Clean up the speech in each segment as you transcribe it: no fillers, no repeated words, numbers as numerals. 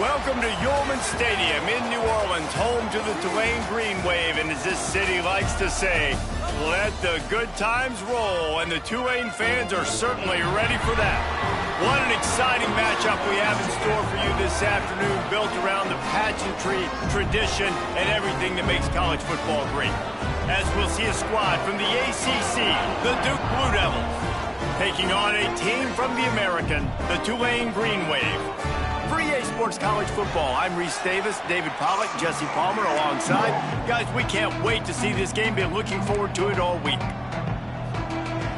Welcome to Yulman Stadium in New Orleans, home to the Tulane Green Wave, and as this city likes to say, let the good times roll, and the Tulane fans are certainly ready for that. What an exciting matchup we have in store for you this afternoon, built around the pageantry, tradition, and everything that makes college football great. As we'll see a squad from the ACC, the Duke Blue Devils, taking on a team from the American, the Tulane Green Wave. For EA Sports College Football, I'm Reese Davis, David Pollack, Jesse Palmer alongside. Guys, we can't wait to see this game. Been looking forward to it all week.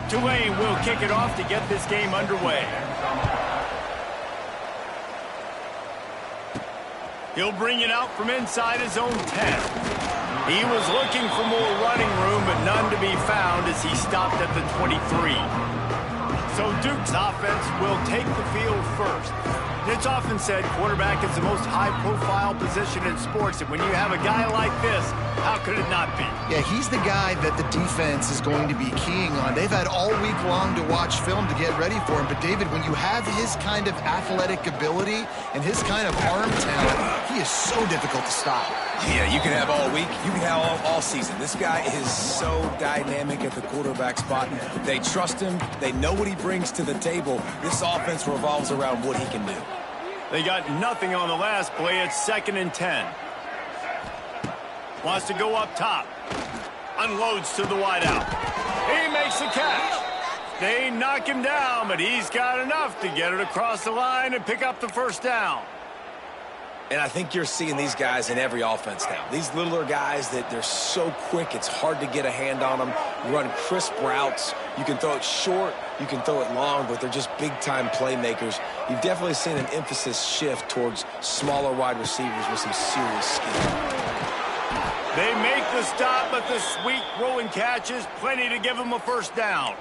Tulane will kick it off to get this game underway. He'll bring it out from inside his own 10. He was looking for more running room, but none to be found as he stopped at the 23. So Duke's offense will take the field first. It's often said quarterback is the most high-profile position in sports, and when you have a guy like this, how could it not be? Yeah, he's the guy that the defense is going to be keying on. They've had all week long to watch film to get ready for him, but David, when you have his kind of athletic ability and his kind of arm talent, he is so difficult to stop. Yeah, you can have all week, you can have all season. This guy is so dynamic at the quarterback spot. They trust him. They know what he brings to the table. This offense revolves around what he can do. They got nothing on the last play. It's 2nd and 10. Wants to go up top. Unloads to the wideout. He makes the catch. They knock him down, but he's got enough to get it across the line and pick up the first down. And I think you're seeing these guys in every offense now. These littler guys that they're so quick, it's hard to get a hand on them. Run crisp routes. You can throw it short, you can throw it long, but they're just big-time playmakers. You've definitely seen an emphasis shift towards smaller wide receivers with some serious skill. They make the stop, but the sweet rolling catch is plenty to give them a first down.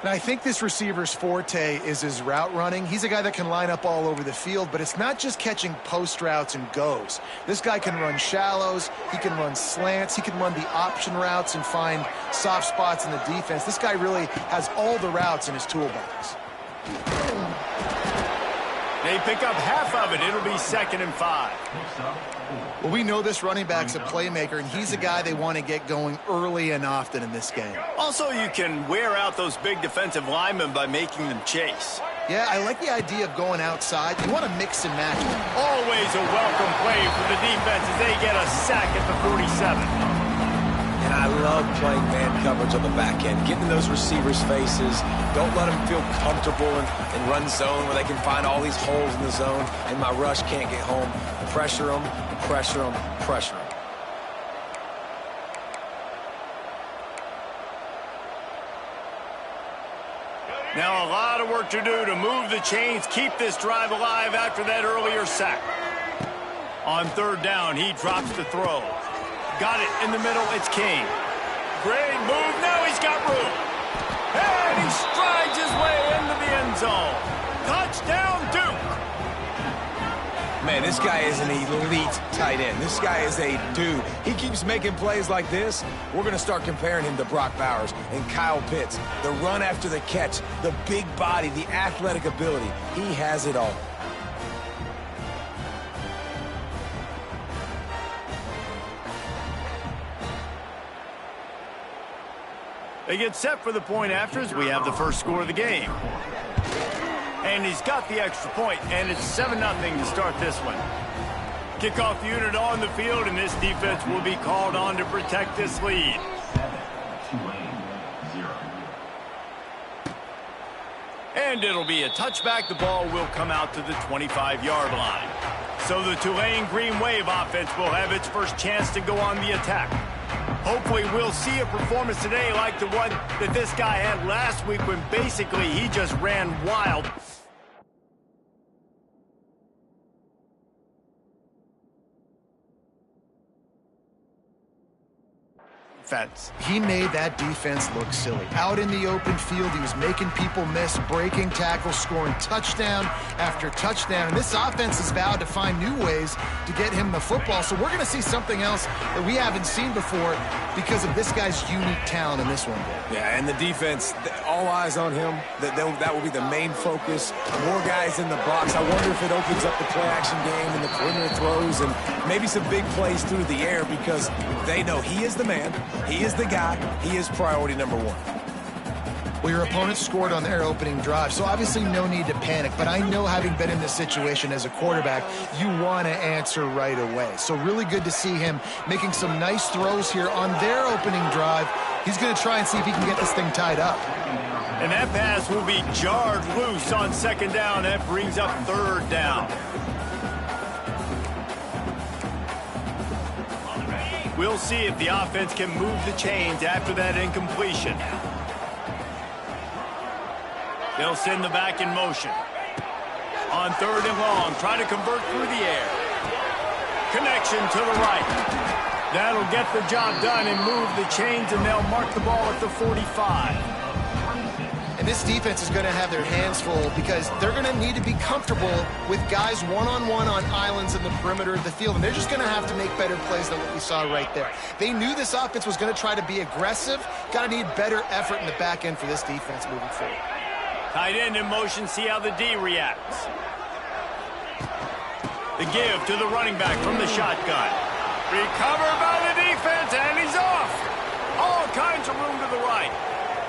And I think this receiver's forte is his route running. He's a guy that can line up all over the field, but it's not just catching post routes and goes. This guy can run shallows, he can run slants, he can run the option routes and find soft spots in the defense. This guy really has all the routes in his toolbox. They pick up half of it. It'll be 2nd and 5. Well, we know this running back's a playmaker, and he's a guy they want to get going early and often in this game. Also, you can wear out those big defensive linemen by making them chase. Yeah, I like the idea of going outside. You want to mix and match. Always a welcome play for the defense as they get a sack at the 47. And I love playing man coverage on the back end, getting in those receivers' faces. Don't let them feel comfortable in run zone where they can find all these holes in the zone and my rush can't get home. Pressure them, pressure them, pressure them. Now a lot of work to do to move the chains, keep this drive alive after that earlier sack. On 3rd down, he drops the throw. Got it in the middle, it's King. Great move, now he's got room. And he strides his way into the end zone. Touchdown, Duke. Man, this guy is an elite tight end. This guy is a dude. He keeps making plays like this. We're going to start comparing him to Brock Bowers and Kyle Pitts. The run after the catch, the big body, the athletic ability. He has it all. They get set for the point after as we have the first score of the game. And he's got the extra point, and it's 7-0 to start this one. Kickoff unit on the field, and this defense will be called on to protect this lead. And it'll be a touchback. The ball will come out to the 25-yard line. So the Tulane Green Wave offense will have its first chance to go on the attack. Hopefully we'll see a performance today like the one that this guy had last week when basically he just ran wild. offense. He made that defense look silly. Out in the open field, he was making people miss, breaking tackles, scoring touchdown after touchdown. And this offense has vowed to find new ways to get him the football. So we're going to see something else that we haven't seen before because of this guy's unique talent in this one. Yeah, and the defense, all eyes on him. That will be the main focus. More guys in the box. I wonder if it opens up the play-action game and the perimeter throws and maybe some big plays through the air because they know he is the man, he is the guy, he is priority number one. Well, your opponent scored on their opening drive, so obviously no need to panic. But I know, having been in this situation as a quarterback, you want to answer right away. So really good to see him making some nice throws here on their opening drive. He's going to try and see if he can get this thing tied up. And that pass will be jarred loose on second down. That brings up third down. We'll see if the offense can move the chains after that incompletion. They'll send the back in motion. On third and long, try to convert through the air. Connection to the right. That'll get the job done and move the chains, and they'll mark the ball at the 45. And this defense is going to have their hands full because they're going to need to be comfortable with guys one-on-one on islands in the perimeter of the field. And they're just going to have to make better plays than what we saw right there. They knew this offense was going to try to be aggressive. Got to need better effort in the back end for this defense moving forward. Tight end in motion, see how the D reacts. The give to the running back from the shotgun. Recovered by the defense, and he's off. All kinds of room to the right.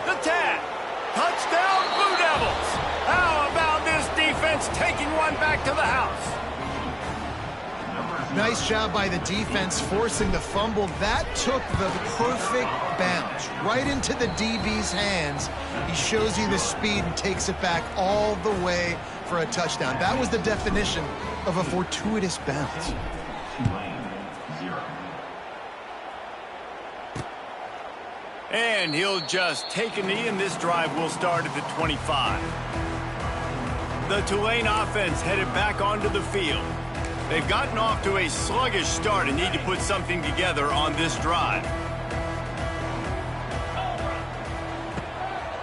The tag. Touchdown, Blue Devils. How about this defense taking one back to the house? Nice job by the defense forcing the fumble. That took the perfect bounce right into the DB's hands. He shows you the speed and takes it back all the way for a touchdown. That was the definition of a fortuitous bounce. And he'll just take a knee, and this drive will start at the 25. The Tulane offense headed back onto the field. They've gotten off to a sluggish start and need to put something together on this drive.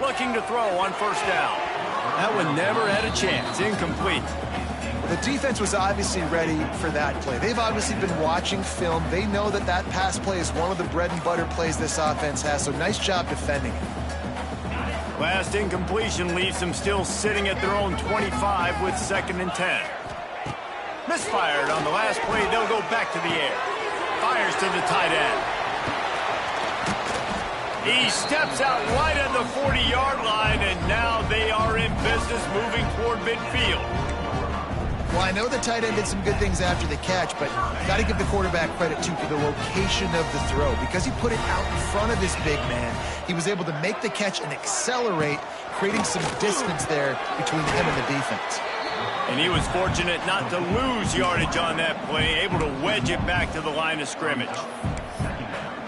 Looking to throw on first down. That one never had a chance. Incomplete. The defense was obviously ready for that play. They've obviously been watching film. They know that that pass play is one of the bread and butter plays this offense has, so nice job defending it. Last incompletion leaves them still sitting at their own 25 with 2nd and 10. Misfired on the last play. They'll go back to the air. Fires to the tight end. He steps out right at the 40-yard line, and now they are in business moving toward midfield. Well, I know the tight end did some good things after the catch, but got to give the quarterback credit, too, for the location of the throw. Because he put it out in front of his big man, he was able to make the catch and accelerate, creating some distance there between him and the defense. And he was fortunate not to lose yardage on that play, able to wedge it back to the line of scrimmage.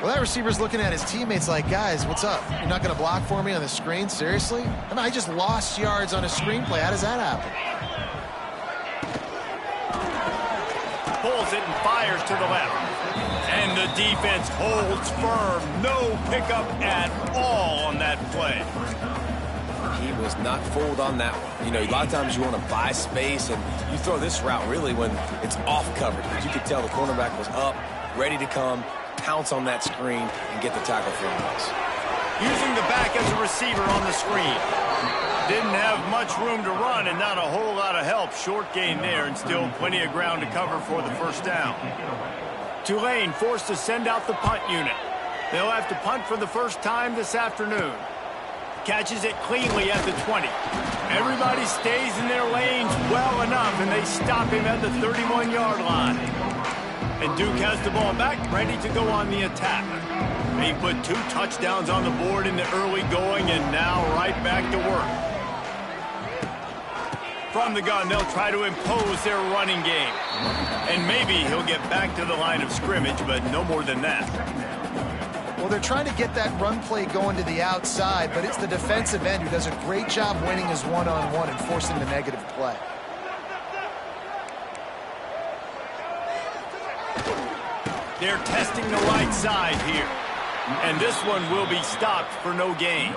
Well, that receiver's looking at his teammates like, guys, what's up? You're not going to block for me on the screen? Seriously? I mean, I just lost yards on a screenplay. How does that happen? Pulls it and fires to the left. And the defense holds firm. No pickup at all on that play. He was not fooled on that one. You know, a lot of times you want to buy space, and you throw this route really when it's off coverage. But you could tell the cornerback was up, ready to come, pounce on that screen, and get the tackle for a loss. Using the back as a receiver on the screen. Didn't have much room to run and not a whole lot of help. Short gain there and still plenty of ground to cover for the first down. Tulane forced to send out the punt unit. They'll have to punt for the first time this afternoon. Catches it cleanly at the 20. Everybody stays in their lanes well enough, and they stop him at the 31-yard line. And Duke has the ball back, ready to go on the attack. They put 2 touchdowns on the board in the early going, and now right back to work. From the gun, they'll try to impose their running game. And maybe he'll get back to the line of scrimmage, but no more than that. Well, they're trying to get that run play going to the outside, but it's the defensive end who does a great job winning his one-on-one and forcing the negative play. They're testing the right side here. And this one will be stopped for no gain.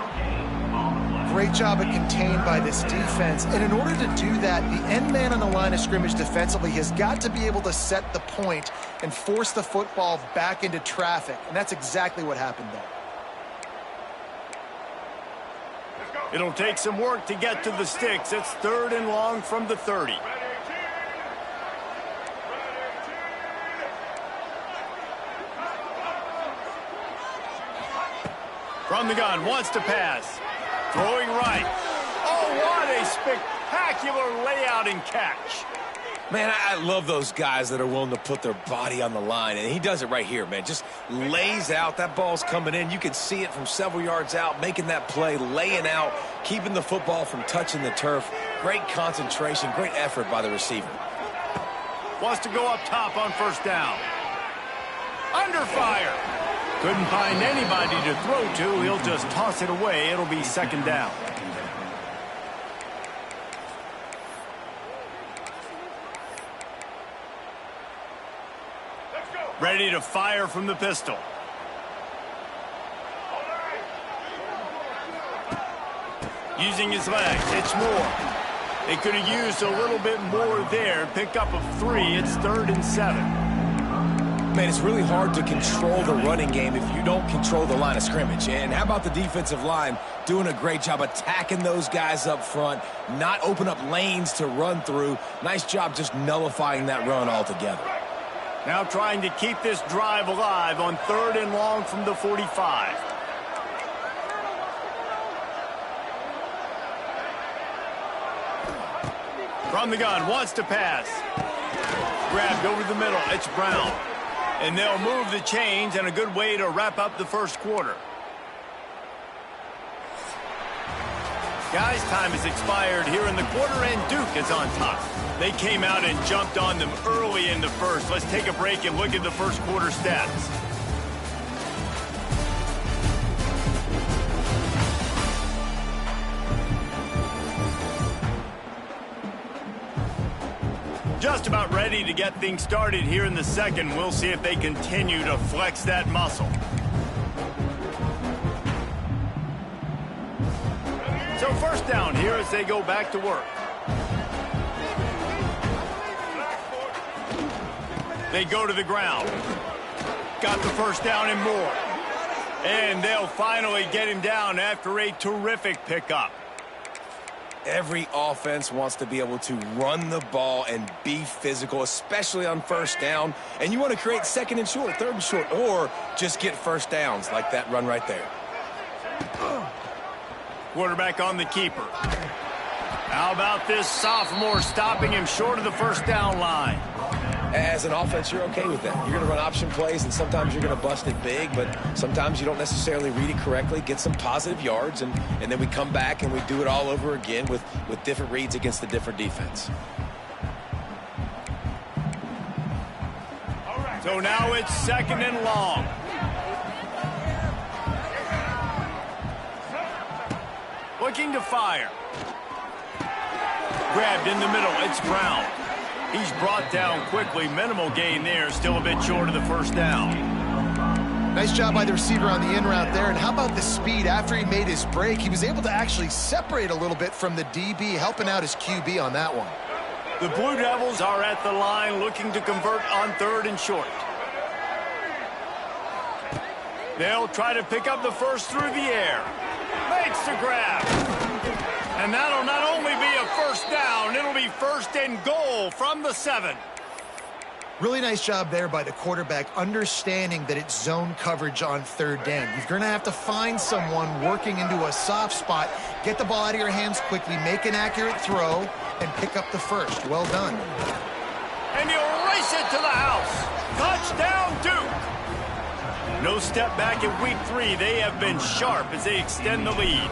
Great job of contained by this defense. And in order to do that, the end man on the line of scrimmage defensively has got to be able to set the point and force the football back into traffic. And that's exactly what happened there. It'll take some work to get to the sticks. It's 3rd and long from the 30. From the gun, wants to pass. Throwing right. Oh, what a spectacular layout and catch. Man, I love those guys that are willing to put their body on the line, and he does it right here, man. Just lays out. That ball's coming in. You can see it from several yards out, making that play, laying out, keeping the football from touching the turf. Great concentration, great effort by the receiver. Wants to go up top on 1st down. Under fire. Couldn't find anybody to throw to. He'll just toss it away. It'll be 2nd down. Ready to fire from the pistol. Using his legs. It's Moore. They could have used a little bit more there. Pick up of 3. It's 3rd and 7. Man, it's really hard to control the running game if you don't control the line of scrimmage. And how about the defensive line doing a great job attacking those guys up front, not open up lanes to run through. Nice job just nullifying that run altogether. Now trying to keep this drive alive on 3rd and long from the 45. From the gun, wants to pass. Grabbed over the middle. It's Brown. And they'll move the chains, and a good way to wrap up the 1st quarter. Guys, time has expired here in the quarter, and Duke is on top. They came out and jumped on them early in the 1st. Let's take a break and look at the 1st quarter stats. Just about ready to get things started here in the 2nd. We'll see if they continue to flex that muscle. So 1st down here as they go back to work. They go to the ground. Got the 1st down and more. And they'll finally get him down after a terrific pickup. Every offense wants to be able to run the ball and be physical, especially on 1st down. And you want to create 2nd and short, 3rd and short, or just get 1st downs like that run right there. Quarterback on the keeper. How about this sophomore stopping him short of the 1st down line? As an offense, you're okay with that. You're going to run option plays, and sometimes you're going to bust it big, but sometimes you don't necessarily read it correctly, get some positive yards, and then we come back and we do it all over again with different reads against the different defense. So now it's 2nd and long. Looking to fire. Grabbed in the middle. It's Brown. He's brought down quickly. Minimal gain there. Still a bit short of the 1st down. Nice job by the receiver on the in route there. And how about the speed? After he made his break, he was able to actually separate a little bit from the DB, helping out his QB on that one. The Blue Devils are at the line looking to convert on 3rd and short. They'll try to pick up the 1st through the air. Makes the grab. And that'll not only be a 1st down, it'll be 1st and goal from the 7. Really nice job there by the quarterback, understanding that it's zone coverage on 3rd down. You're going to have to find someone working into a soft spot, get the ball out of your hands quickly, make an accurate throw, and pick up the 1st. Well done. And you'll race it to the house. Touchdown, Duke. No step back in week 3. They have been sharp as they extend the lead.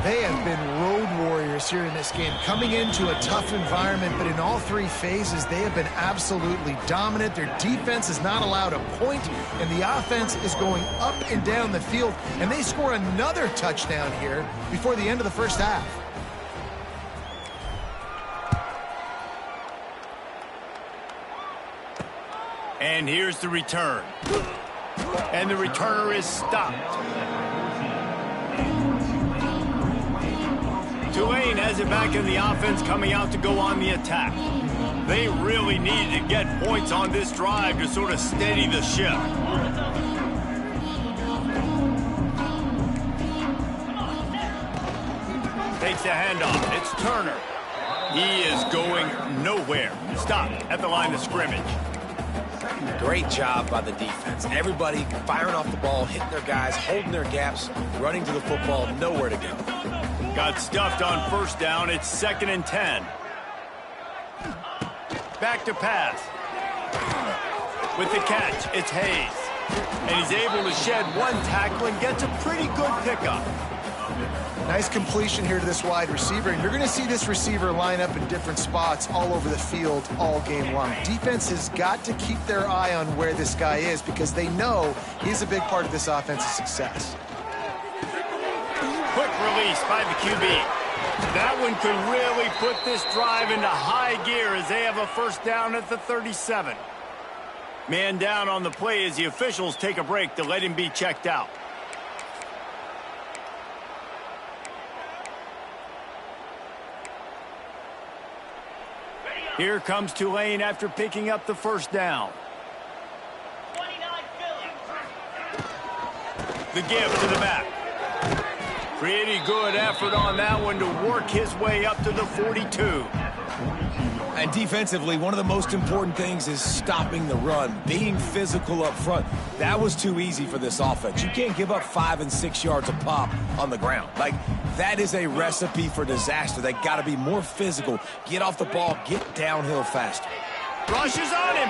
They have been road warriors here in this game, coming into a tough environment, but in all 3 phases, they have been absolutely dominant. Their defense is not allowed a point, and the offense is going up and down the field, and they score another touchdown here before the end of the 1st half. And here's the return. And the returner is stopped. Tulane has it back in the offense, coming out to go on the attack. They really needed to get points on this drive to sort of steady the ship. Takes the handoff. It's Turner. He is going nowhere. Stopped at the line of scrimmage. Great job by the defense. Everybody firing off the ball, hitting their guys, holding their gaps, running to the football, nowhere to go. Got stuffed on first down. It's 2nd and 10. Back to pass. With the catch, it's Hayes. And he's able to shed one tackle and gets a pretty good pickup. Nice completion here to this wide receiver, and you're going to see this receiver line up in different spots all over the field all game long. Defense has got to keep their eye on where this guy is because they know he's a big part of this offense's success. Quick release by the QB. That one could really put this drive into high gear as they have a first down at the 37. Man down on the play as the officials take a break to let him be checked out. Here comes Tulane after picking up the first down. The give to the back. Pretty good effort on that one to work his way up to the 42. And defensively, one of the most important things is stopping the run, being physical up front. That was too easy for this offense. You can't give up 5 and 6 yards a pop on the ground. Like, that is a recipe for disaster. They got to be more physical, get off the ball, get downhill faster. Rushes on him.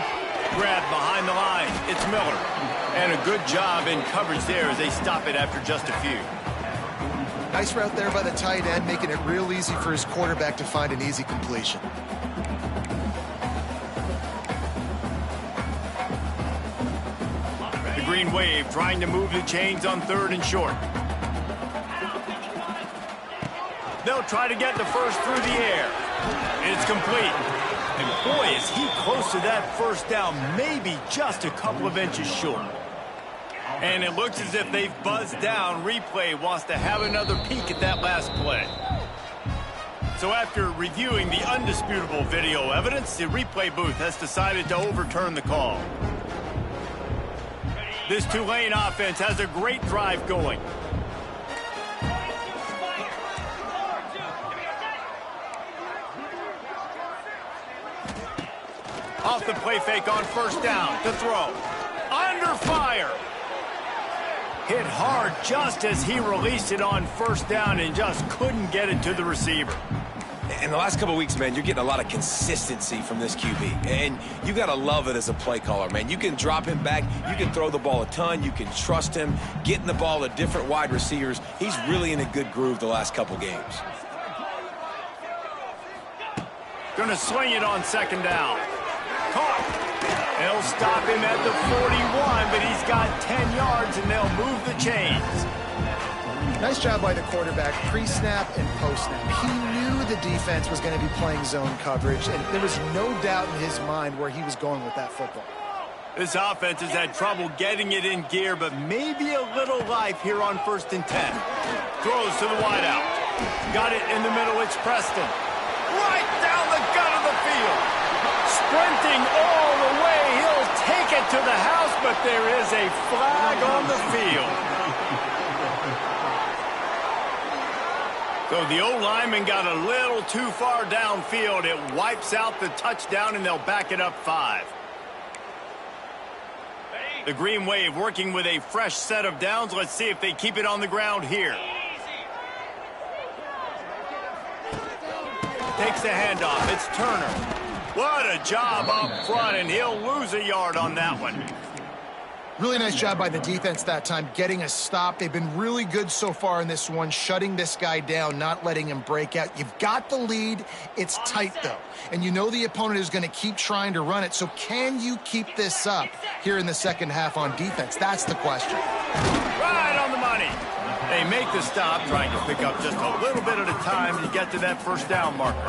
Grabbed behind the line. It's Miller. And a good job in coverage there as they stop it after just a few. Nice route there by the tight end, making it real easy for his quarterback to find an easy completion. The Green Wave trying to move the chains on 3rd and short. They'll try to get the first through the air. It's complete. And boy, is he close to that first down, maybe just a couple of inches short. And it looks as if they've buzzed down. Replay wants to have another peek at that last play. So after reviewing the undisputable video evidence, the replay booth has decided to overturn the call. This Tulane offense has a great drive going. Off the play fake on first down to throw. Under fire. Hit hard just as he released it on first down and just couldn't get it to the receiver. In the last couple of weeks, man, you're getting a lot of consistency from this QB. And you got to love it as a play caller, man. You can drop him back. You can throw the ball a ton. You can trust him, getting the ball to different wide receivers. He's really in a good groove the last couple games. Going to swing it on 2nd down. Caught. They'll stop him at the 41, but he's got 10 yards, and they'll move the chains. Nice job by the quarterback, pre-snap and post-snap. He knew the defense was going to be playing zone coverage, and there was no doubt in his mind where he was going with that football. This offense has had trouble getting it in gear, but maybe a little life here on 1st and 10. Throws to the wideout. Got it in the middle, it's Preston. Right down the gut of the field. Sprinting all the way, he'll take it to the house, but there is a flag on the field. So the O-lineman got a little too far downfield. It wipes out the touchdown, and they'll back it up 5. The Green Wave working with a fresh set of downs. Let's see if they keep it on the ground here. Takes the handoff. It's Turner. What a job up front, and he'll lose a yard on that one. Really nice job by the defense that time, getting a stop. They've been really good so far in this one, shutting this guy down, not letting him break out. You've got the lead. It's tight, though. And you know the opponent is going to keep trying to run it. So can you keep this up here in the second half on defense? That's the question. Right on the money. They make the stop, trying to pick up just a little bit at a time to get to that first down marker.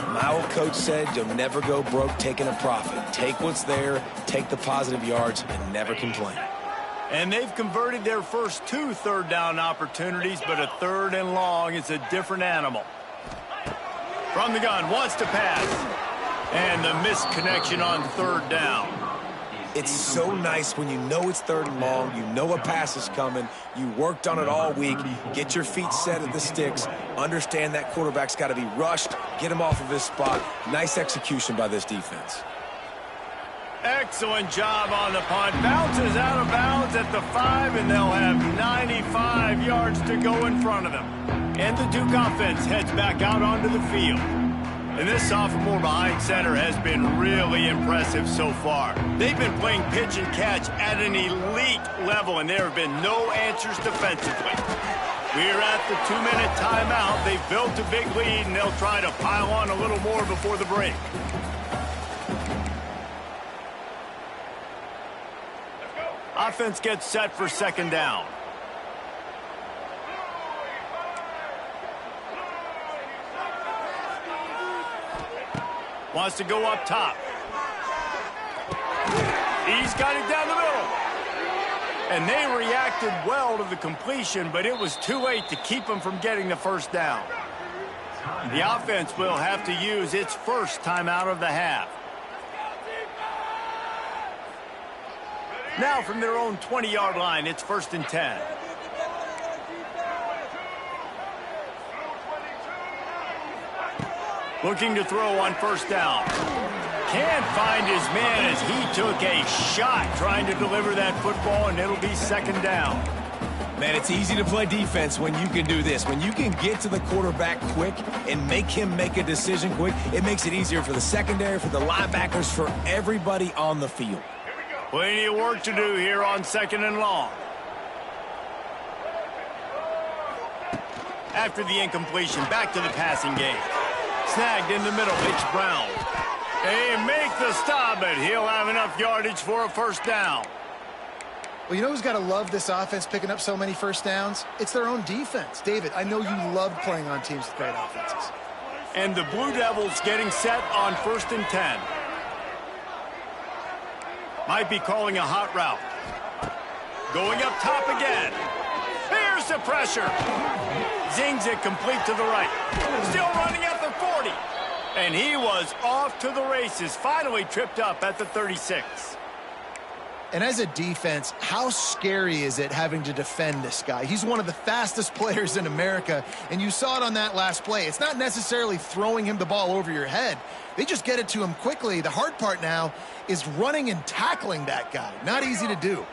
My old coach said you'll never go broke taking a profit. Take what's there, take the positive yards, and never complain. And they've converted their first 2 third-down opportunities, but a 3rd and long is a different animal. From the gun, wants to pass. And the missed connection on 3rd down. It's so nice when you know it's 3rd and long, you know a pass is coming, you worked on it all week, get your feet set at the sticks, understand that quarterback's got to be rushed, get him off of his spot. Nice execution by this defense. Excellent job on the punt. Bounces out of bounds at the 5, and they'll have 95 yards to go in front of them. And the Duke offense heads back out onto the field. And this sophomore behind center has been really impressive so far. They've been playing pitch and catch at an elite level, and there have been no answers defensively. We're at the 2-minute timeout. They've built a big lead, and they'll try to pile on a little more before the break. Offense gets set for 2nd down. Wants to go up top. He's got it down the middle. And they reacted well to the completion, but it was too late to keep them from getting the 1st down. The offense will have to use its first timeout of the half. Now from their own 20-yard line, it's 1st and 10. Looking to throw on 1st down. Can't find his man as he took a shot trying to deliver that football, and it'll be 2nd down. Man, it's easy to play defense when you can do this. When you can get to the quarterback quick and make him make a decision quick, it makes it easier for the secondary, for the linebackers, for everybody on the field. Plenty of work to do here on 2nd and long. After the incompletion, back to the passing game. Snagged in the middle, it's Brown. They make the stop, but he'll have enough yardage for a 1st down. Well, you know who's got to love this offense picking up so many 1st downs? It's their own defense. David, I know you love playing on teams with great offenses. And the Blue Devils getting set on 1st and 10. Might be calling a hot route. Going up top again. Here's the pressure. Zings it complete to the right. Still running at the 40. And he was off to the races. Finally tripped up at the 36. And as a defense, how scary is it having to defend this guy? He's one of the fastest players in America, and you saw it on that last play. It's not necessarily throwing him the ball over your head. They just get it to him quickly. The hard part now is running and tackling that guy. Not easy to do.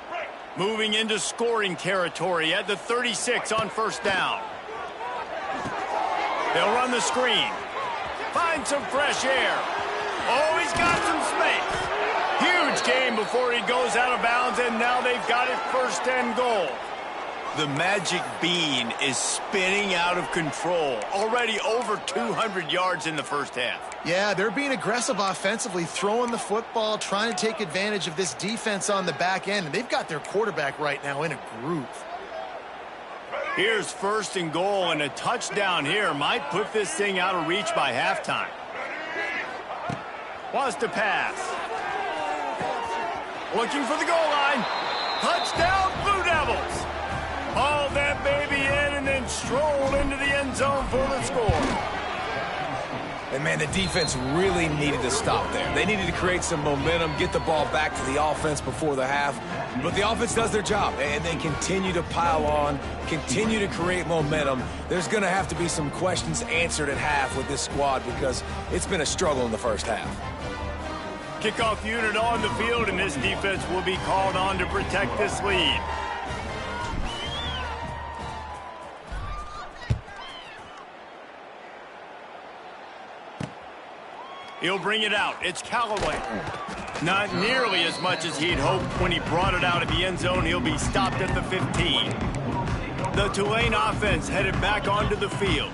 Moving into scoring territory at the 36 on 1st down. They'll run the screen. Find some fresh air. Oh, he's got some space. Huge game before he goes out of bounds, and now they've got it 1st and goal. The magic bean is spinning out of control. Already over 200 yards in the 1st half. Yeah, they're being aggressive offensively, throwing the football, trying to take advantage of this defense on the back end, and they've got their quarterback right now in a groove. Here's 1st and goal, and a touchdown here might put this thing out of reach by halftime. Wants to pass. Looking for the goal line. Touchdown, Blue Devils. Hauled that baby in and then strolled into the end zone for the score. And, man, the defense really needed to stop there. They needed to create some momentum, get the ball back to the offense before the half. But the offense does their job, and they continue to pile on, continue to create momentum. There's going to have to be some questions answered at half with this squad because it's been a struggle in the 1st half. Kickoff unit on the field, and this defense will be called on to protect this lead. He'll bring it out. It's Callaway. Not nearly as much as he'd hoped when he brought it out of the end zone. He'll be stopped at the 15. The Tulane offense headed back onto the field.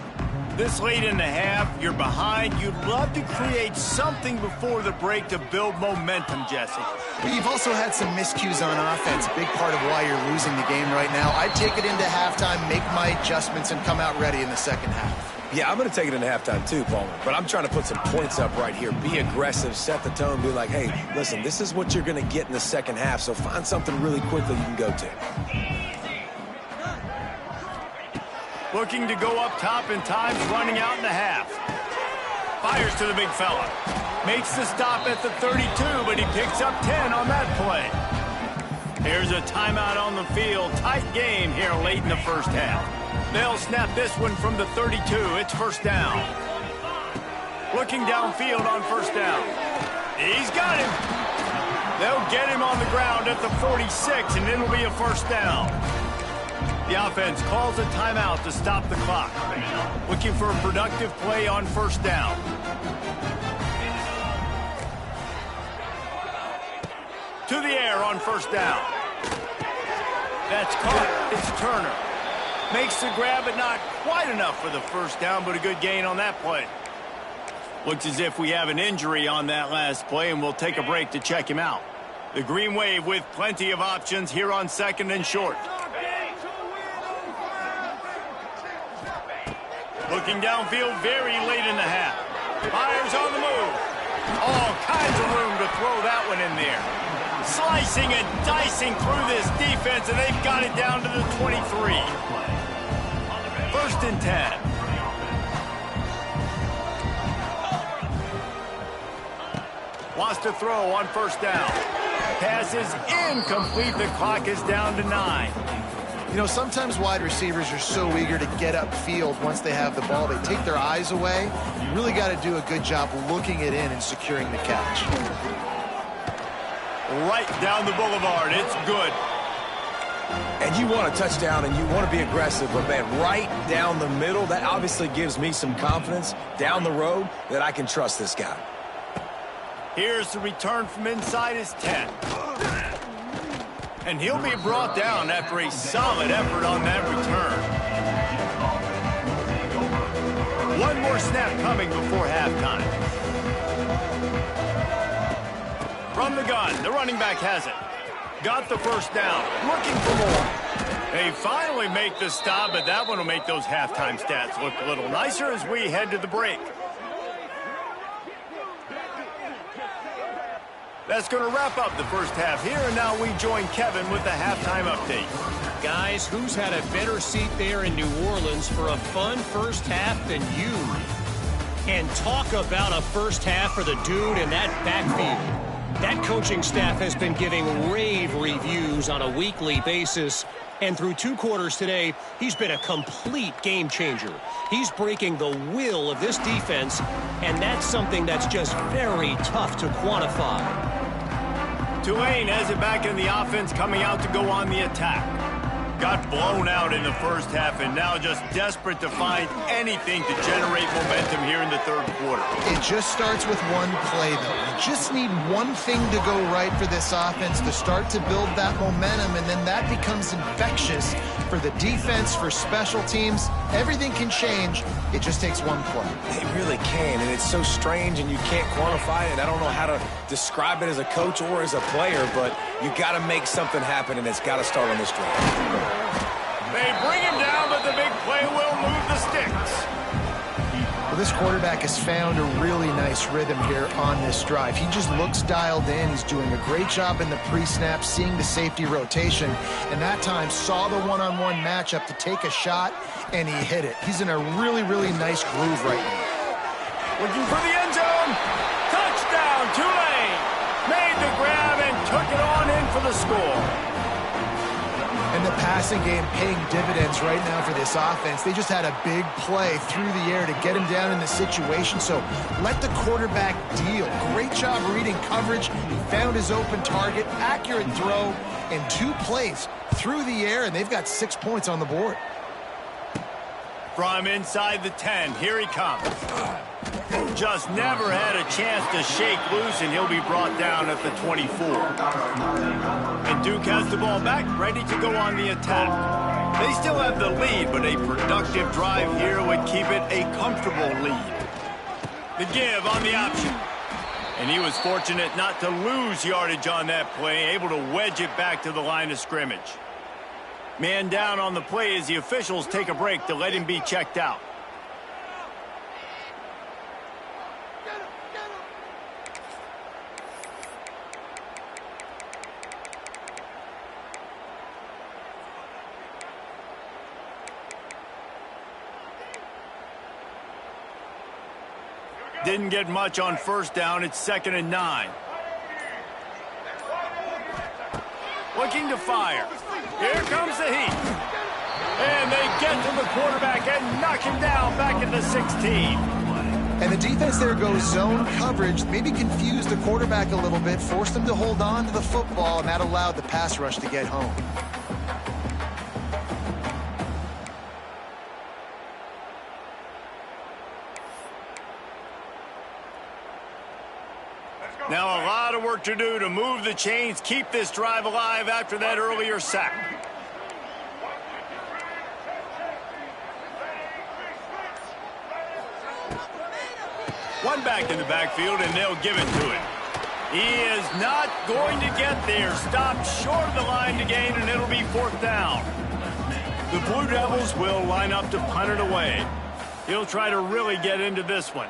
This late in the half, you're behind. You'd love to create something before the break to build momentum, Jesse. But you've also had some miscues on offense, a big part of why you're losing the game right now. I'd take it into halftime, make my adjustments, and come out ready in the 2nd half. Yeah, I'm going to take it into halftime too, Palmer. But I'm trying to put some points up right here. Be aggressive, set the tone, be like, hey, listen, this is what you're going to get in the second half, so find something really quickly you can go to. Looking to go up top, and time's running out in the half. Fires to the big fella. Makes the stop at the 32, but he picks up 10 on that play. Here's a timeout on the field. Tight game here late in the first half. They'll snap this one from the 32. It's first down. Looking downfield on first down. He's got him. They'll get him on the ground at the 46, and it'll be a first down. The offense calls a timeout to stop the clock. Looking for a productive play on first down. To the air on first down. That's caught. It's Turner. Makes the grab, but not quite enough for the first down, but a good gain on that play. Looks as if we have an injury on that last play, and we'll take a break to check him out. The Green Wave with plenty of options here on second and short. Looking downfield very late in the half. Fires on the move. All kinds of room to throw that one in there. Slicing and dicing through this defense, and they've got it down to the 23. First and 10. Wants to throw on first down. Pass is incomplete. The clock is down to 9. You know, sometimes wide receivers are so eager to get upfield once they have the ball. They take their eyes away. You really got to do a good job looking it in and securing the catch. Right down the boulevard. It's good. And you want a touchdown and you want to be aggressive, but, man, right down the middle, that obviously gives me some confidence down the road that I can trust this guy. Here's the return from inside his 10. And he'll be brought down after a solid effort on that return. One more snap coming before halftime. From the gun, the running back has it. Got the first down, looking for more. They finally make the stop, but that one will make those halftime stats look a little nicer as we head to the break. That's going to wrap up the first half here, and now we join Kevin with the halftime update. Guys, who's had a better seat there in New Orleans for a fun first half than you? And talk about a first half for the dude in that backfield. That coaching staff has been giving rave reviews on a weekly basis. And through 2 quarters today, he's been a complete game changer. He's breaking the will of this defense, and that's something that's just very tough to quantify. Tulane has it back in the offense, coming out to go on the attack. Got blown out in the first half and now just desperate to find anything to generate momentum here in the third quarter. It just starts with one play, though. You just need one thing to go right for this offense to start to build that momentum, and then that becomes infectious for the defense, for special teams. Everything can change. It just takes one play. It really can, and it's so strange, and you can't quantify it. I don't know how to describe it as a coach or as a player, but you got to make something happen, and it's got to start on this drive. They bring him down, but the big play will move the sticks. Well, this quarterback has found a really nice rhythm here on this drive. He just looks dialed in. He's doing a great job in the pre-snap, seeing the safety rotation, and that time saw the one-on-one matchup to take a shot, and he hit it. He's in a really, really nice groove right now. Looking for the end zone. Touchdown, Tulane. Made the grab and took it on in for the score. And the passing game paying dividends right now for this offense. They just had a big play through the air to get him down in the situation. So let the quarterback deal. Great job reading coverage. He found his open target, accurate throw, and 2 plays through the air, and they've got 6 points on the board. From inside the 10, here he comes. Just never had a chance to shake loose, and he'll be brought down at the 24. And Duke has the ball back, ready to go on the attack. They still have the lead, but a productive drive here would keep it a comfortable lead. The give on the option. And he was fortunate not to lose yardage on that play, able to wedge it back to the line of scrimmage. Man down on the play as the officials take a break to let him be checked out. Didn't get much on first down. It's 2nd and 9. Looking to fire. Here comes the heat. And they get to the quarterback and knock him down back at the 16. And the defense there goes zone coverage, maybe confused the quarterback a little bit, forced him to hold on to the football, and that allowed the pass rush to get home. Now a lot of work to do to move the chains, keep this drive alive after that earlier sack. One back in the backfield, and they'll give it to him. He is not going to get there. Stopped short of the line to gain, and it'll be 4th down. The Blue Devils will line up to punt it away. He'll try to really get into this one.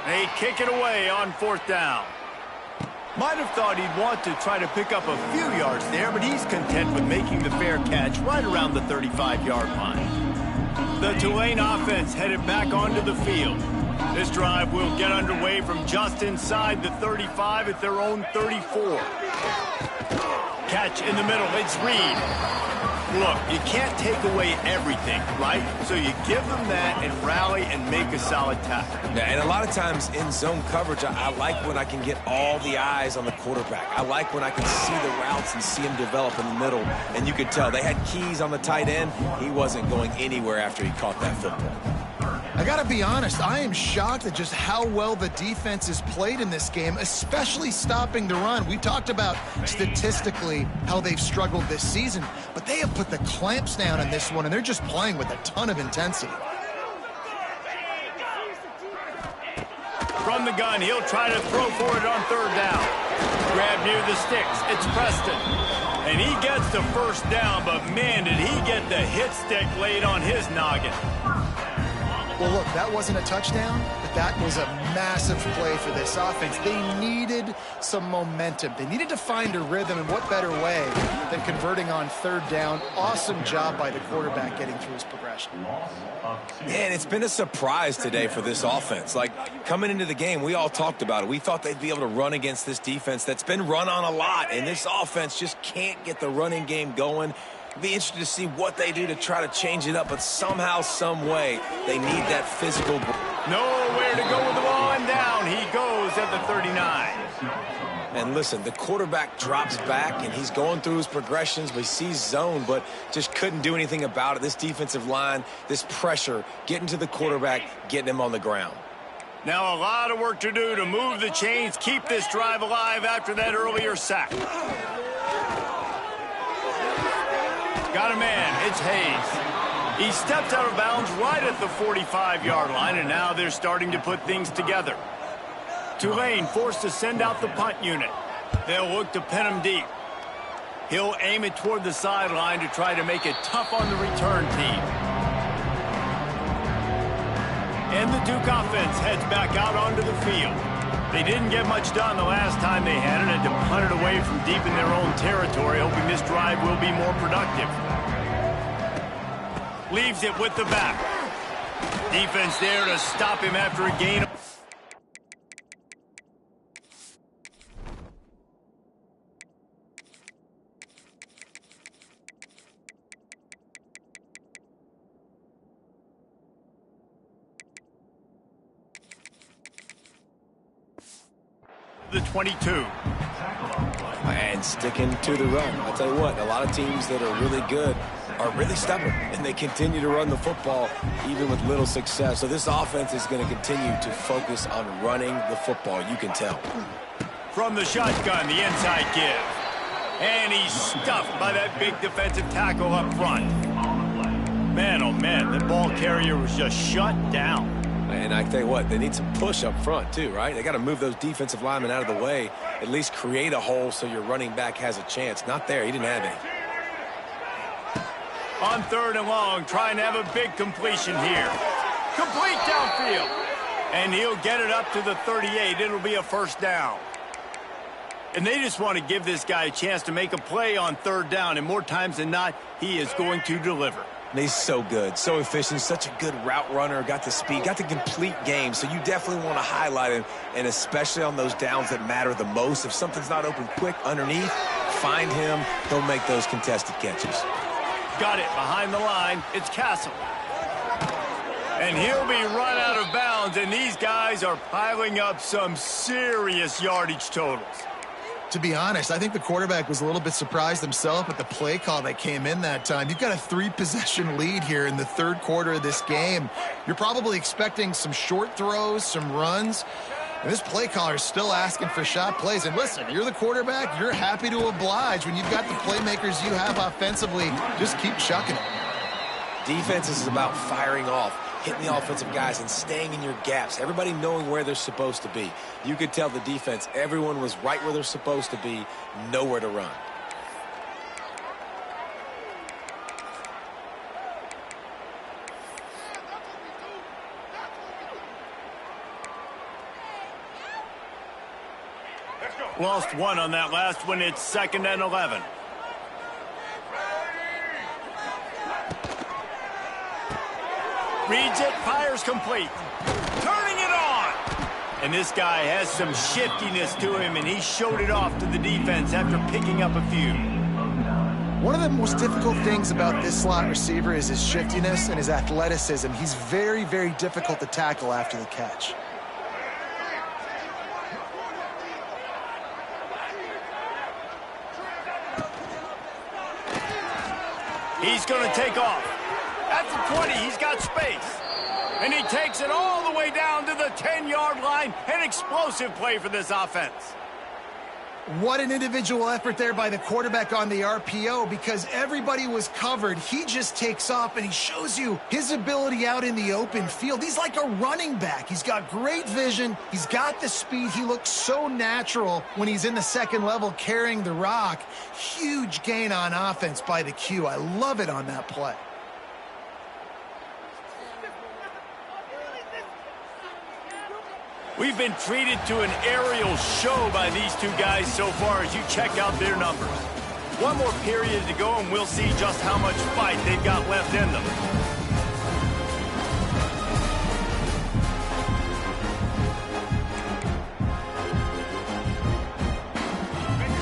They kick it away on 4th down. Might have thought he'd want to try to pick up a few yards there, but he's content with making the fair catch right around the 35-yard line. The Tulane offense headed back onto the field. This drive will get underway from just inside the 35 at their own 34. Catch in the middle. It's Reed. Look, you can't take away everything, right? So you give them that and rally and make a solid tackle. Yeah, and a lot of times in zone coverage, I like when I can get all the eyes on the quarterback. I like when I can see the routes and see him develop in the middle. And you could tell they had keys on the tight end. He wasn't going anywhere after he caught that football. I gotta be honest, I am shocked at just how well the defense has played in this game, especially stopping the run. We talked about statistically how they've struggled this season, but they have put the clamps down in this one, and they're just playing with a ton of intensity. From the gun, he'll try to throw for it on 3rd down. Grab near the sticks. It's Preston. And he gets the 1st down, but man, did he get the hit stick laid on his noggin. Well, look, that wasn't a touchdown, but that was a massive play for this offense. They needed some momentum. They needed to find a rhythm, and what better way than converting on 3rd down. Awesome job by the quarterback getting through his progression. Yeah, and it's been a surprise today for this offense. Like, coming into the game, we all talked about it. We thought they'd be able to run against this defense that's been run on a lot, and this offense just can't get the running game going. Be interested to see what they do to try to change it up, but somehow, some way, they need that physical. Nowhere to go with the ball, and down he goes at the 39. And listen, the quarterback drops back, and he's going through his progressions, but he sees zone, but just couldn't do anything about it. This defensive line, this pressure, getting to the quarterback, getting him on the ground. Now a lot of work to do to move the chains, keep this drive alive after that earlier sack. Got a man. It's Hayes. He stepped out of bounds right at the 45-yard line, and now they're starting to put things together. Tulane forced to send out the punt unit. They'll look to pin him deep. He'll aim it toward the sideline to try to make it tough on the return team. And the Duke offense heads back out onto the field. They didn't get much done the last time they had it, and to punt it away from deep in their own territory, hoping this drive will be more productive. Leaves it with the back. Defense there to stop him after a gain. The 22. And sticking to the run. I'll tell you what, a lot of teams that are really good are really stubborn, and they continue to run the football even with little success. So this offense is going to continue to focus on running the football, you can tell. From the shotgun, the inside give. And he's stuffed by that big defensive tackle up front. Man, oh man, the ball carrier was just shut down. And I tell you what, they need some push up front too, right? They got to move those defensive linemen out of the way, at least create a hole so your running back has a chance. Not there. He didn't have any. On 3rd and long, trying to have a big completion here. Complete downfield. And he'll get it up to the 38. It'll be a 1st down. And they just want to give this guy a chance to make a play on third down, and more times than not, he is going to deliver. And he's so good, so efficient, such a good route runner, got the speed, got the complete game, so you definitely want to highlight him, and especially on those downs that matter the most. If something's not open quick underneath, find him, he'll make those contested catches. Got it behind the line. It's Castle. And he'll be run out of bounds, and these guys are piling up some serious yardage totals. To be honest, I think the quarterback was a little bit surprised himself at the play call that came in that time. You've got a 3-possession lead here in the third quarter of this game. You're probably expecting some short throws, some runs. And this play caller is still asking for shot plays. And listen, you're the quarterback. You're happy to oblige. When you've got the playmakers you have offensively, just keep chucking it. Defense is about firing off, hitting the offensive guys and staying in your gaps, everybody knowing where they're supposed to be. You could tell the defense, everyone was right where they're supposed to be, nowhere to run. Lost one on that last one. It's 2nd and 11. Reads it, fires complete. Turning it on. And this guy has some shiftiness to him, and he showed it off to the defense after picking up a few. One of the most difficult things about this slot receiver is his shiftiness and his athleticism. He's very, very difficult to tackle after the catch. He's going to take off. At the 20, he's got space. And he takes it all the way down to the 10-yard line. An explosive play for this offense. What an individual effort there by the quarterback on the RPO, because everybody was covered. He just takes off, and he shows you his ability out in the open field. He's like a running back. He's got great vision. He's got the speed. He looks so natural when he's in the second level carrying the rock. Huge gain on offense by the Q. I love it on that play. We've been treated to an aerial show by these two guys so far as you check out their numbers. One more period to go, and we'll see just how much fight they've got left in them.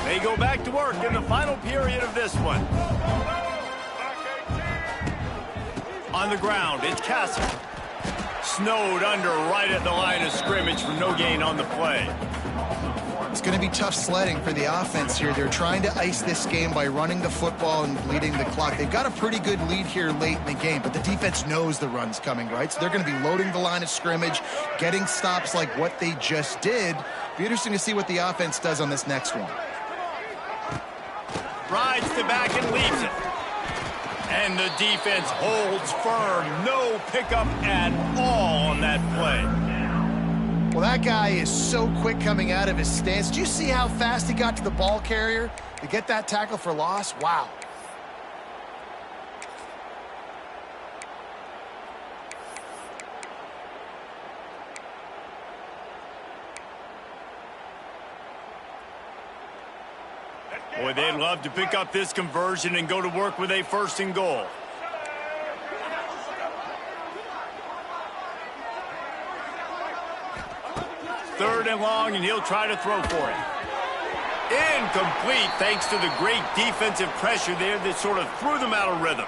They go back to work in the final period of this one. On the ground, it's Castle. Snowed under right at the line of scrimmage for no gain on the play. It's going to be tough sledding for the offense here. They're trying to ice this game by running the football and bleeding the clock. They've got a pretty good lead here late in the game, but the defense knows the run's coming, right? So they're going to be loading the line of scrimmage, getting stops like what they just did. Be interesting to see what the offense does on this next one. Rides to back and leaves it. And the defense holds firm. No pickup at all on that play. Well, that guy is so quick coming out of his stance. Do you see how fast he got to the ball carrier to get that tackle for loss? Wow. Boy, they'd love to pick up this conversion and go to work with a 1st and goal. Third and long, and he'll try to throw for it. Incomplete, thanks to the great defensive pressure there that sort of threw them out of rhythm.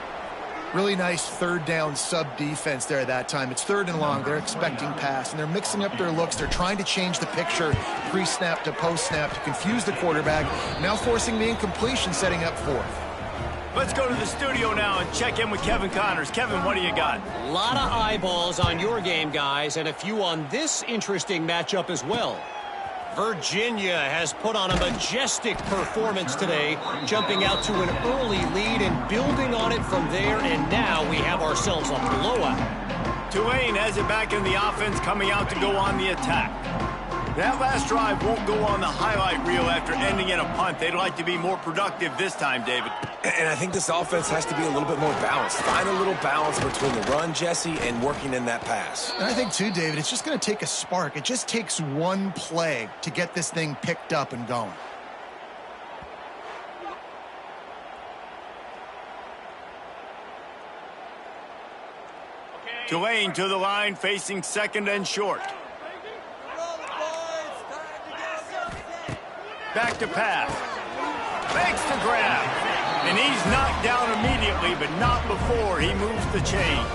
Really nice third down sub defense there that time. It's 3rd and long. They're expecting pass, and they're mixing up their looks. They're trying to change the picture pre-snap to post-snap to confuse the quarterback, now forcing the incompletion, setting up 4th. Let's go to the studio now and check in with Kevin Connors. Kevin, what do you got? A lot of eyeballs on your game, guys, and a few on this interesting matchup as well. Virginia has put on a majestic performance today, jumping out to an early lead and building on it from there, and now we have ourselves a blowout. Tulane has it back in the offense, coming out to go on the attack. That last drive won't go on the highlight reel after ending in a punt. They'd like to be more productive this time, David. And I think this offense has to be a little bit more balanced. Find a little balance between the run, Jesse, and working in that pass. And I think, too, David, it's just going to take a spark. It just takes one play to get this thing picked up and going. Tulane to the line, facing second and short. Back to pass. Makes the grab. And he's knocked down immediately, but not before he moves the chains.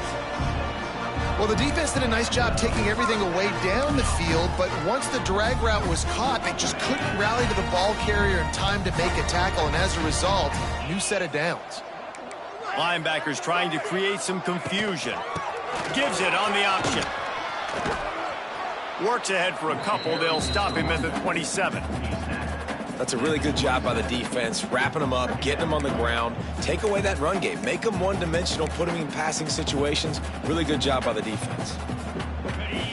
Well, the defense did a nice job taking everything away down the field, but once the drag route was caught, they just couldn't rally to the ball carrier in time to make a tackle, and as a result, new set of downs. Linebackers trying to create some confusion. Gives it on the option. Works ahead for a couple. They'll stop him at the 27. That's a really good job by the defense, wrapping them up, getting them on the ground, take away that run game, make them one-dimensional, put them in passing situations. Really good job by the defense.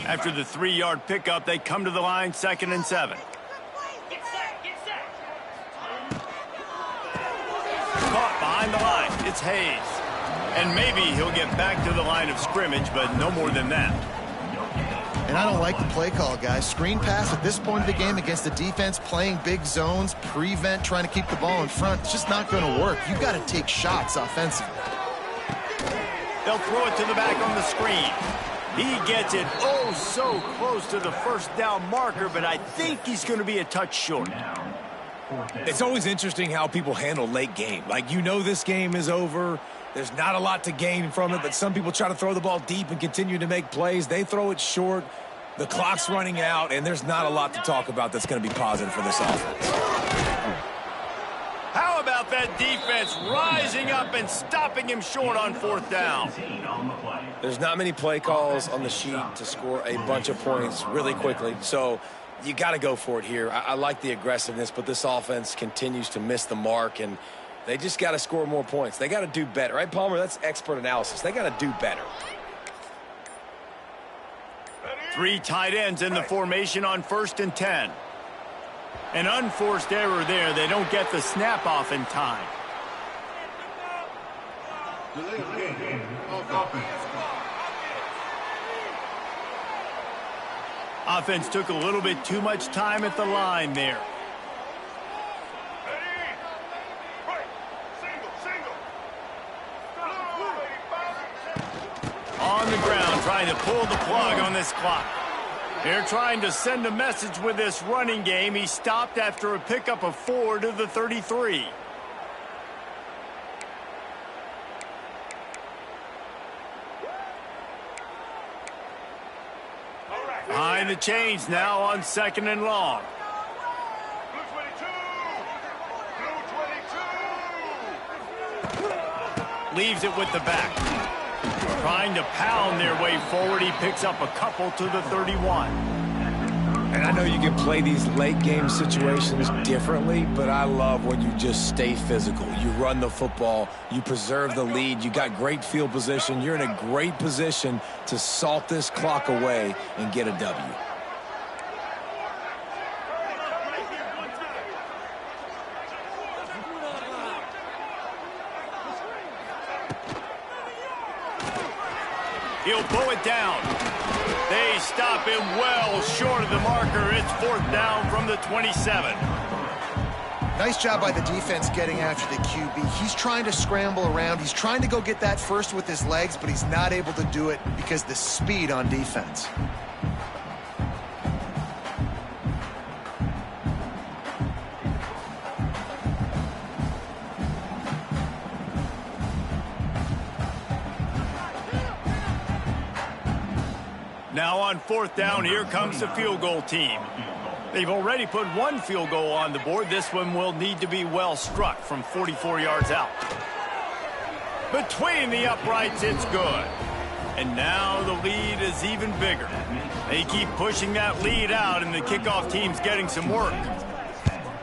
After the 3-yard pickup, they come to the line, 2nd and 7. Caught behind the line. It's Hayes. And maybe he'll get back to the line of scrimmage, but no more than that. And I don't like the play call, guys. Screen pass at this point of the game against the defense, playing big zones, prevent, trying to keep the ball in front. It's just not going to work. You've got to take shots offensively. They'll throw it to the back on the screen. He gets it oh so close to the first down marker, but I think he's going to be a touch short. It's always interesting how people handle late game. Like, you know this game is over. There's not a lot to gain from it, but some people try to throw the ball deep and continue to make plays. They throw it short. The clock's running out, and there's not a lot to talk about that's going to be positive for this offense. How about that defense rising up and stopping him short on 4th down? There's not many play calls on the sheet to score a bunch of points really quickly, so you got to go for it here. I like the aggressiveness, but this offense continues to miss the mark, and they just got to score more points. They got to do better. Right, Palmer? That's expert analysis. They got to do better. 3 tight ends in the formation on 1st and 10. An unforced error there. They don't get the snap off in time. Offense took a little bit too much time at the line there. On the ground, trying to pull the plug on this clock. They're trying to send a message with this running game. He stopped after a pickup of 4 to the 33. Behind the chains now on 2nd and long. Leaves it with the back. Trying to pound their way forward. He picks up a couple to the 31. And I know you can play these late game situations differently, but I love when you just stay physical. You run the football, you preserve the lead, you got great field position, you're in a great position to salt this clock away and get a W. He'll pull it down. They stop him well short of the marker. It's 4th down from the 27. Nice job by the defense getting after the QB. He's trying to scramble around. He's trying to go get that first with his legs, but he's not able to do it because of the speed on defense. Now on 4th down, here comes the field goal team. They've already put 1 field goal on the board. This one will need to be well struck from 44 yards out. Between the uprights, it's good. And now the lead is even bigger. They keep pushing that lead out, and the kickoff team's getting some work.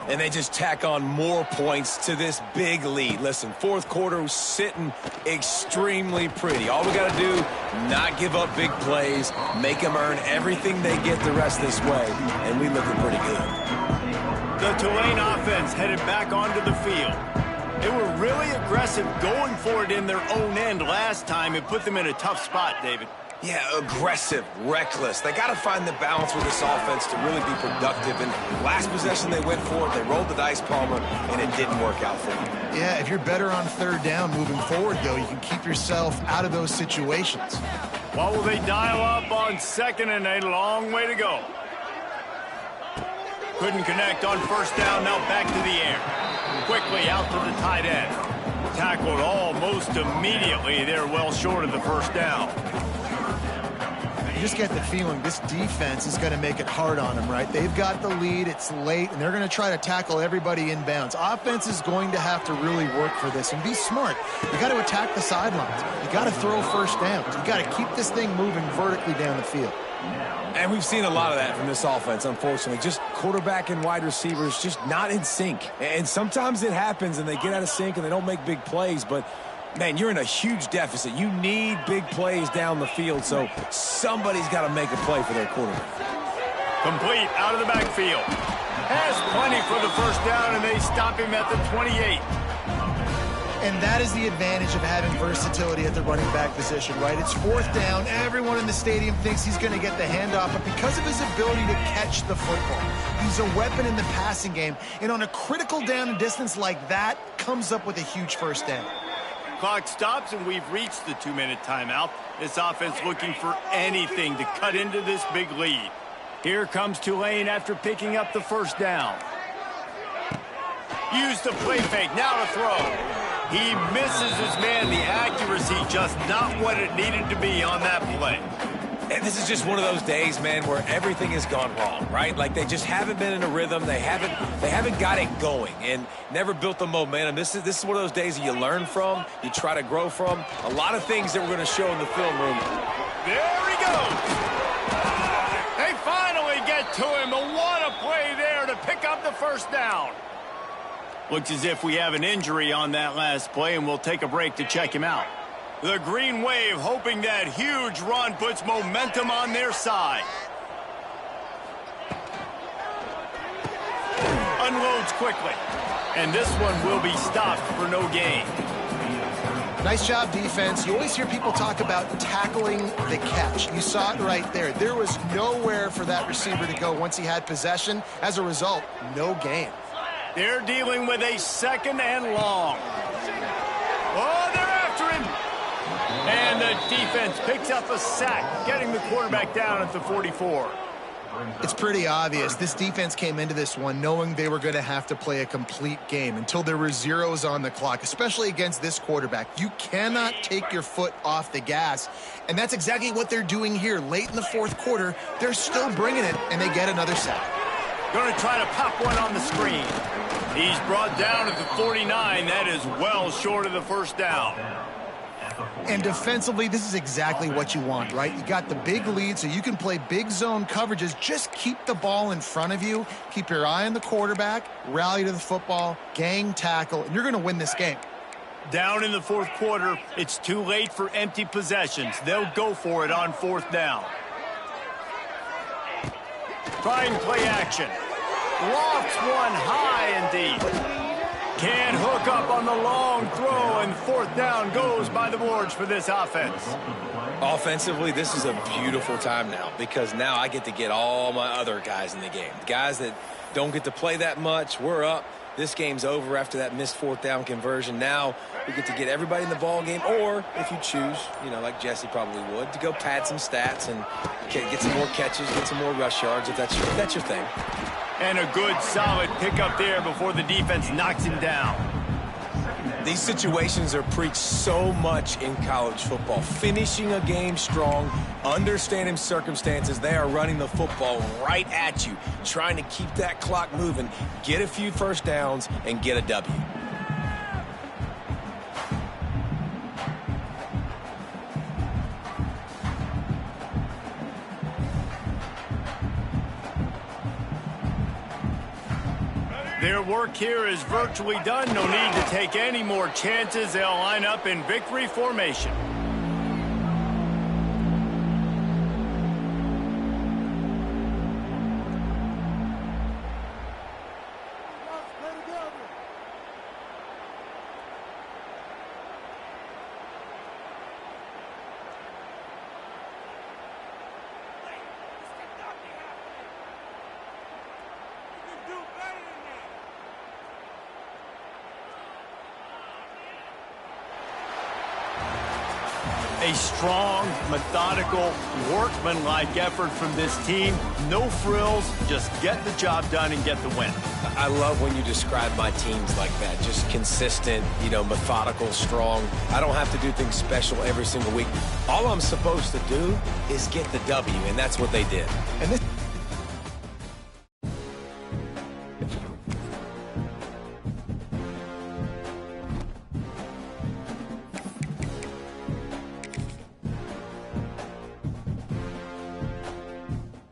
And they just tack on more points to this big lead. Listen, 4th quarter was sitting extremely pretty. All we got to do, not give up big plays, make them earn everything they get the rest this way, and we looking pretty good. The Tulane offense headed back onto the field. They were really aggressive going for it in their own end last time. It put them in a tough spot, David. Yeah, aggressive, reckless. They got to find the balance with this offense to really be productive. And last possession they went for it, they rolled the dice, Palmer, and it didn't work out for them. Yeah, if you're better on third down moving forward, though, you can keep yourself out of those situations. What will they dial up on second and a long way to go? Couldn't connect on first down, now back to the air. Quickly out to the tight end. Tackled almost immediately. They're well short of the first down. You just get the feeling this defense is going to make it hard on them, right? They've got the lead, it's late, and they're going to try to tackle everybody inbounds. Offense is going to have to really work for this and be smart. You got to attack the sidelines. You got to throw first downs. You got to keep this thing moving vertically down the field. And we've seen a lot of that from this offense, unfortunately. Just quarterback and wide receivers just not in sync. And sometimes it happens and they get out of sync and they don't make big plays, but man, you're in a huge deficit. You need big plays down the field, so somebody's got to make a play for their quarterback. Complete out of the backfield. Has plenty for the first down, and they stop him at the 28. And that is the advantage of having versatility at the running back position, right? It's fourth down. Everyone in the stadium thinks he's going to get the handoff, but because of his ability to catch the football, he's a weapon in the passing game. And on a critical down and distance like that, comes up with a huge first down. Clock stops, and we've reached the 2-minute timeout. This offense looking for anything to cut into this big lead. Here comes Tulane after picking up the first down. Use the play fake, now to throw. He misses his man. The accuracy just not what it needed to be on that play. And this is just one of those days, man, where everything has gone wrong, right? Like they just haven't been in a rhythm. They haven't got it going and never built the momentum. This is one of those days that you learn from, you try to grow from. A lot of things that we're going to show in the film room. There he goes. They finally get to him. But what a play there to pick up the first down. Looks as if we have an injury on that last play, and we'll take a break to check him out. The Green Wave hoping that huge run puts momentum on their side. Unloads quickly. And this one will be stopped for no gain. Nice job, defense. You always hear people talk about tackling the catch. You saw it right there. There was nowhere for that receiver to go once he had possession. As a result, no gain. They're dealing with a second and long. Oh, they're after him. And the defense picks up a sack, getting the quarterback down at the 44. It's pretty obvious. This defense came into this one knowing they were going to have to play a complete game until there were zeros on the clock, especially against this quarterback. You cannot take your foot off the gas, and that's exactly what they're doing here. Late in the fourth quarter, they're still bringing it, and they get another sack. Going to try to pop one on the screen. He's brought down at the 49. That is well short of the first down. And defensively, this is exactly what you want, right? You got the big lead, so you can play big zone coverages. Just keep the ball in front of you. Keep your eye on the quarterback. Rally to the football. Gang tackle. And you're going to win this game. Down in the fourth quarter, it's too late for empty possessions. They'll go for it on fourth down. Trying play action. Lofts one high and deep. Can't hook up on the long throw, and fourth down goes by the boards for this offense. Offensively, this is a beautiful time now because now I get to get all my other guys in the game. Guys that don't get to play that much, we're up. This game's over after that missed fourth down conversion. Now we get to get everybody in the ball game, or if you choose, like Jesse probably would, to go pad some stats and get some more catches, get some more rush yards if that's your thing. And a good, solid pickup there before the defense knocks him down. These situations are preached so much in college football. Finishing a game strong, understanding circumstances. They are running the football right at you, trying to keep that clock moving, get a few first downs, and get a W. Their work here is virtually done. No need to take any more chances. They'll line up in victory formation. A strong, methodical, workmanlike effort from this team. No frills, just get the job done and get the win. I love when you describe my teams like that. Just consistent, methodical, strong. I don't have to do things special every single week. All I'm supposed to do is get the W, and that's what they did. And this